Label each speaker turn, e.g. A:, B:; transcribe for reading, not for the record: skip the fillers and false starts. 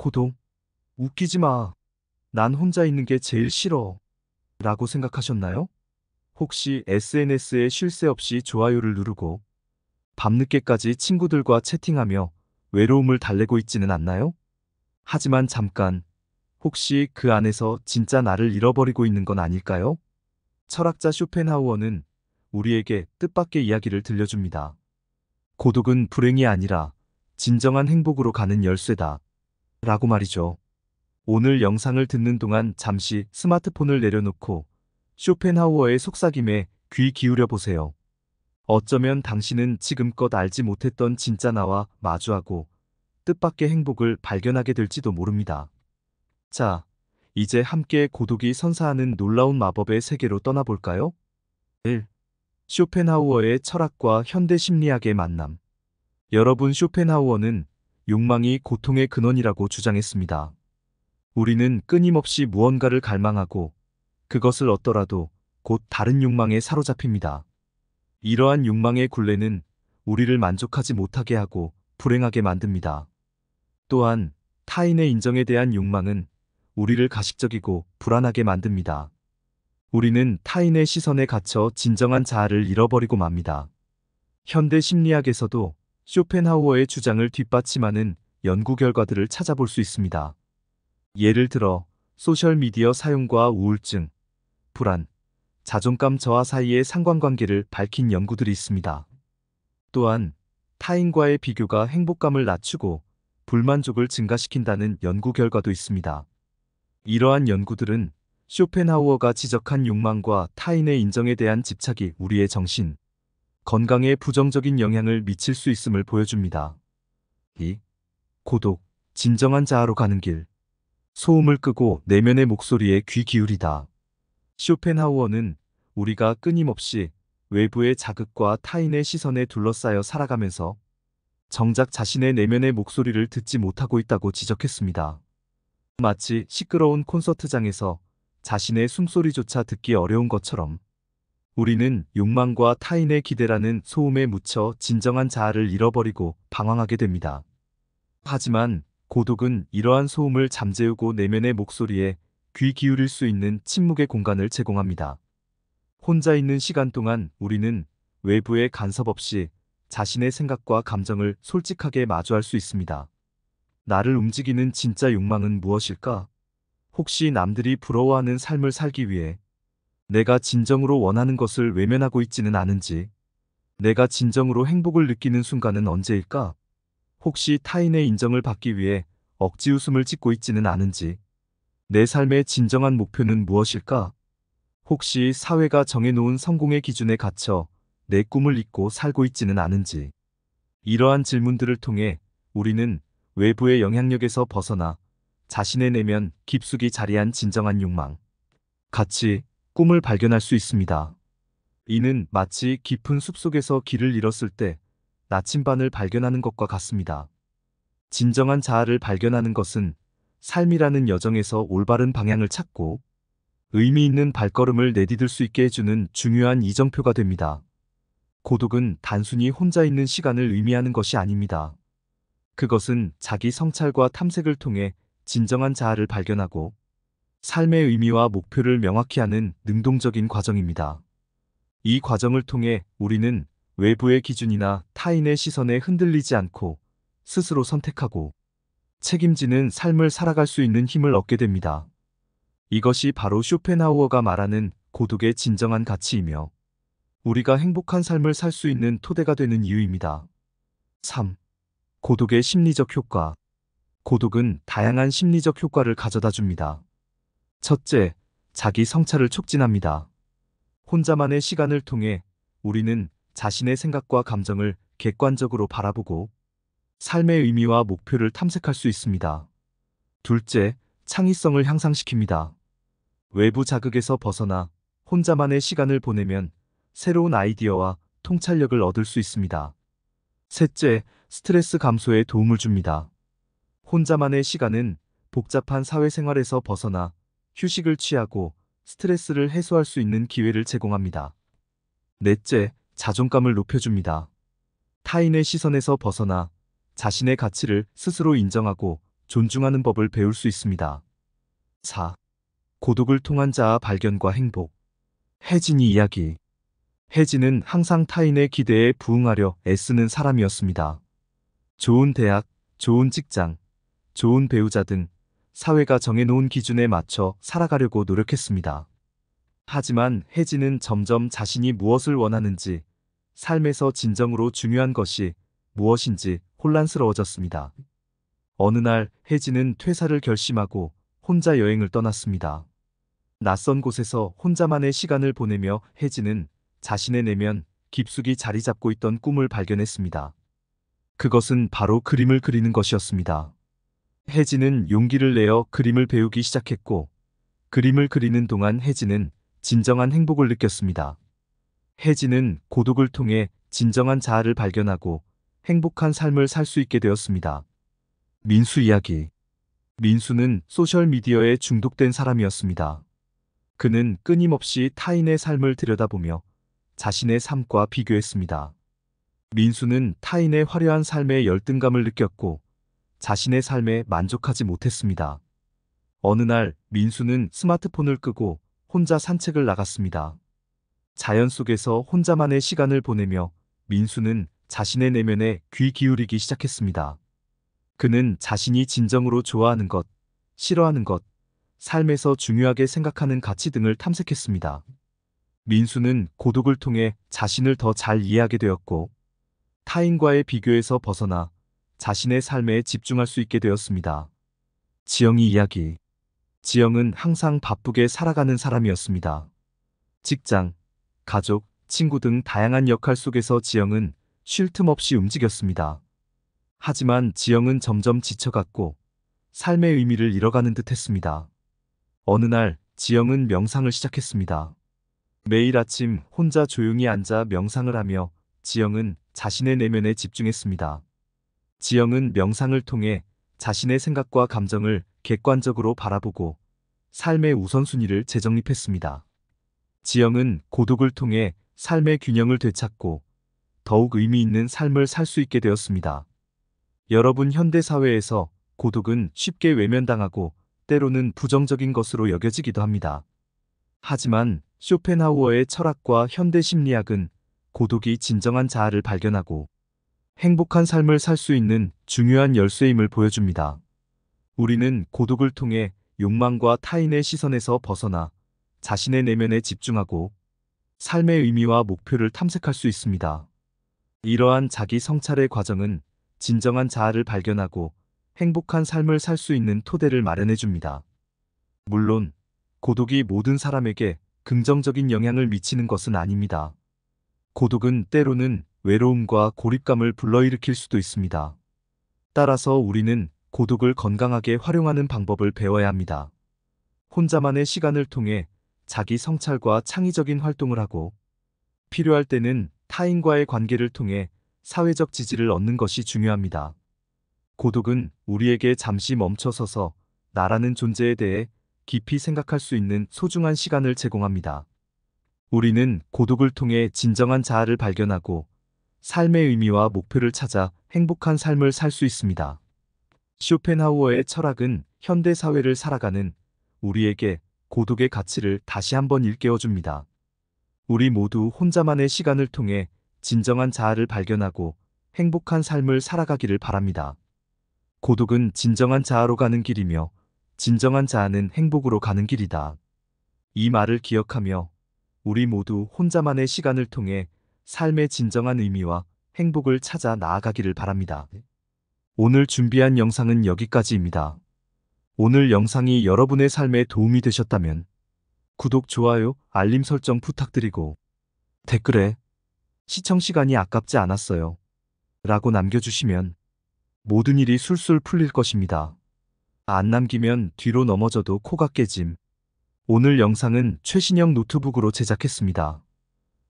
A: 고독? 웃기지 마. 난 혼자 있는 게 제일 싫어. 라고 생각하셨나요? 혹시 SNS에 쉴 새 없이 좋아요를 누르고 밤늦게까지 친구들과 채팅하며 외로움을 달래고 있지는 않나요? 하지만 잠깐, 혹시 그 안에서 진짜 나를 잃어버리고 있는 건 아닐까요? 철학자 쇼펜하우어는 우리에게 뜻밖의 이야기를 들려줍니다. 고독은 불행이 아니라 진정한 행복으로 가는 열쇠다. 라고 말이죠. 오늘 영상을 듣는 동안 잠시 스마트폰을 내려놓고 쇼펜하우어의 속삭임에 귀 기울여 보세요. 어쩌면 당신은 지금껏 알지 못했던 진짜 나와 마주하고 뜻밖의 행복을 발견하게 될지도 모릅니다. 자, 이제 함께 고독이 선사하는 놀라운 마법의 세계로 떠나볼까요? 1. 쇼펜하우어의 철학과 현대 심리학의 만남. 여러분, 쇼펜하우어는 욕망이 고통의 근원이라고 주장했습니다. 우리는 끊임없이 무언가를 갈망하고 그것을 얻더라도 곧 다른 욕망에 사로잡힙니다. 이러한 욕망의 굴레는 우리를 만족하지 못하게 하고 불행하게 만듭니다. 또한 타인의 인정에 대한 욕망은 우리를 가식적이고 불안하게 만듭니다. 우리는 타인의 시선에 갇혀 진정한 자아를 잃어버리고 맙니다. 현대 심리학에서도 쇼펜하우어의 주장을 뒷받침하는 연구 결과들을 찾아볼 수 있습니다. 예를 들어 소셜미디어 사용과 우울증, 불안, 자존감 저하 사이의 상관관계를 밝힌 연구들이 있습니다. 또한 타인과의 비교가 행복감을 낮추고 불만족을 증가시킨다는 연구 결과도 있습니다. 이러한 연구들은 쇼펜하우어가 지적한 욕망과 타인의 인정에 대한 집착이 우리의 정신, 건강에 부정적인 영향을 미칠 수 있음을 보여줍니다. 2. 고독, 진정한 자아로 가는 길. 소음을 끄고 내면의 목소리에 귀 기울이다. 쇼펜하우어는 우리가 끊임없이 외부의 자극과 타인의 시선에 둘러싸여 살아가면서 정작 자신의 내면의 목소리를 듣지 못하고 있다고 지적했습니다. 마치 시끄러운 콘서트장에서 자신의 숨소리조차 듣기 어려운 것처럼 우리는 욕망과 타인의 기대라는 소음에 묻혀 진정한 자아를 잃어버리고 방황하게 됩니다. 하지만 고독은 이러한 소음을 잠재우고 내면의 목소리에 귀 기울일 수 있는 침묵의 공간을 제공합니다. 혼자 있는 시간 동안 우리는 외부의 간섭 없이 자신의 생각과 감정을 솔직하게 마주할 수 있습니다. 나를 움직이는 진짜 욕망은 무엇일까? 혹시 남들이 부러워하는 삶을 살기 위해 내가 진정으로 원하는 것을 외면하고 있지는 않은지, 내가 진정으로 행복을 느끼는 순간은 언제일까? 혹시 타인의 인정을 받기 위해 억지 웃음을 짓고 있지는 않은지, 내 삶의 진정한 목표는 무엇일까? 혹시 사회가 정해놓은 성공의 기준에 갇혀 내 꿈을 잊고 살고 있지는 않은지. 이러한 질문들을 통해 우리는 외부의 영향력에서 벗어나 자신의 내면 깊숙이 자리한 진정한 욕망, 가치, 꿈을 발견할 수 있습니다. 이는 마치 깊은 숲속에서 길을 잃었을 때 나침반을 발견하는 것과 같습니다. 진정한 자아를 발견하는 것은 삶이라는 여정에서 올바른 방향을 찾고 의미 있는 발걸음을 내디딜 수 있게 해주는 중요한 이정표가 됩니다. 고독은 단순히 혼자 있는 시간을 의미하는 것이 아닙니다. 그것은 자기 성찰과 탐색을 통해 진정한 자아를 발견하고 삶의 의미와 목표를 명확히 하는 능동적인 과정입니다. 이 과정을 통해 우리는 외부의 기준이나 타인의 시선에 흔들리지 않고 스스로 선택하고 책임지는 삶을 살아갈 수 있는 힘을 얻게 됩니다. 이것이 바로 쇼펜하우어가 말하는 고독의 진정한 가치이며 우리가 행복한 삶을 살 수 있는 토대가 되는 이유입니다. 3. 고독의 심리적 효과. 고독은 다양한 심리적 효과를 가져다 줍니다. 첫째, 자기 성찰을 촉진합니다. 혼자만의 시간을 통해 우리는 자신의 생각과 감정을 객관적으로 바라보고 삶의 의미와 목표를 탐색할 수 있습니다. 둘째, 창의성을 향상시킵니다. 외부 자극에서 벗어나 혼자만의 시간을 보내면 새로운 아이디어와 통찰력을 얻을 수 있습니다. 셋째, 스트레스 감소에 도움을 줍니다. 혼자만의 시간은 복잡한 사회생활에서 벗어나 휴식을 취하고 스트레스를 해소할 수 있는 기회를 제공합니다. 넷째, 자존감을 높여줍니다. 타인의 시선에서 벗어나 자신의 가치를 스스로 인정하고 존중하는 법을 배울 수 있습니다. 4. 고독을 통한 자아 발견과 행복. 혜진이 이야기. 혜진은 항상 타인의 기대에 부응하려 애쓰는 사람이었습니다. 좋은 대학, 좋은 직장, 좋은 배우자 등 사회가 정해놓은 기준에 맞춰 살아가려고 노력했습니다. 하지만 혜진은 점점 자신이 무엇을 원하는지, 삶에서 진정으로 중요한 것이 무엇인지 혼란스러워졌습니다. 어느 날 혜진은 퇴사를 결심하고 혼자 여행을 떠났습니다. 낯선 곳에서 혼자만의 시간을 보내며 혜진은 자신의 내면 깊숙이 자리 잡고 있던 꿈을 발견했습니다. 그것은 바로 그림을 그리는 것이었습니다. 혜진은 용기를 내어 그림을 배우기 시작했고, 그림을 그리는 동안 혜진은 진정한 행복을 느꼈습니다. 혜진은 고독을 통해 진정한 자아를 발견하고 행복한 삶을 살 수 있게 되었습니다. 민수 이야기. 민수는 소셜미디어에 중독된 사람이었습니다. 그는 끊임없이 타인의 삶을 들여다보며 자신의 삶과 비교했습니다. 민수는 타인의 화려한 삶에 열등감을 느꼈고 자신의 삶에 만족하지 못했습니다. 어느 날 민수는 스마트폰을 끄고 혼자 산책을 나갔습니다. 자연 속에서 혼자만의 시간을 보내며 민수는 자신의 내면에 귀 기울이기 시작했습니다. 그는 자신이 진정으로 좋아하는 것, 싫어하는 것, 삶에서 중요하게 생각하는 가치 등을 탐색했습니다. 민수는 고독을 통해 자신을 더 잘 이해하게 되었고, 타인과의 비교에서 벗어나 자신의 삶에 집중할 수 있게 되었습니다. 지영이 이야기. 지영은 항상 바쁘게 살아가는 사람이었습니다. 직장, 가족, 친구 등 다양한 역할 속에서 지영은 쉴 틈 없이 움직였습니다. 하지만 지영은 점점 지쳐갔고 삶의 의미를 잃어가는 듯 했습니다. 어느 날 지영은 명상을 시작했습니다. 매일 아침 혼자 조용히 앉아 명상을 하며 지영은 자신의 내면에 집중했습니다. 지영은 명상을 통해 자신의 생각과 감정을 객관적으로 바라보고 삶의 우선순위를 재정립했습니다. 지영은 고독을 통해 삶의 균형을 되찾고 더욱 의미 있는 삶을 살 수 있게 되었습니다. 여러분, 현대사회에서 고독은 쉽게 외면당하고 때로는 부정적인 것으로 여겨지기도 합니다. 하지만 쇼펜하우어의 철학과 현대 심리학은 고독이 진정한 자아를 발견하고 행복한 삶을 살 수 있는 중요한 열쇠임을 보여줍니다. 우리는 고독을 통해 욕망과 타인의 시선에서 벗어나 자신의 내면에 집중하고 삶의 의미와 목표를 탐색할 수 있습니다. 이러한 자기 성찰의 과정은 진정한 자아를 발견하고 행복한 삶을 살 수 있는 토대를 마련해 줍니다. 물론 고독이 모든 사람에게 긍정적인 영향을 미치는 것은 아닙니다. 고독은 때로는 외로움과 고립감을 불러일으킬 수도 있습니다. 따라서 우리는 고독을 건강하게 활용하는 방법을 배워야 합니다. 혼자만의 시간을 통해 자기 성찰과 창의적인 활동을 하고 필요할 때는 타인과의 관계를 통해 사회적 지지를 얻는 것이 중요합니다. 고독은 우리에게 잠시 멈춰서서 나라는 존재에 대해 깊이 생각할 수 있는 소중한 시간을 제공합니다. 우리는 고독을 통해 진정한 자아를 발견하고 삶의 의미와 목표를 찾아 행복한 삶을 살 수 있습니다. 쇼펜하우어의 철학은 현대 사회를 살아가는 우리에게 고독의 가치를 다시 한번 일깨워줍니다. 우리 모두 혼자만의 시간을 통해 진정한 자아를 발견하고 행복한 삶을 살아가기를 바랍니다. 고독은 진정한 자아로 가는 길이며 진정한 자아는 행복으로 가는 길이다. 이 말을 기억하며 우리 모두 혼자만의 시간을 통해 삶의 진정한 의미와 행복을 찾아 나아가기를 바랍니다. 오늘 준비한 영상은 여기까지입니다. 오늘 영상이 여러분의 삶에 도움이 되셨다면 구독, 좋아요, 알림 설정 부탁드리고 댓글에 시청 시간이 아깝지 않았어요 라고 남겨주시면 모든 일이 술술 풀릴 것입니다. 안 남기면 뒤로 넘어져도 코가 깨짐. 오늘 영상은 최신형 노트북으로 제작했습니다.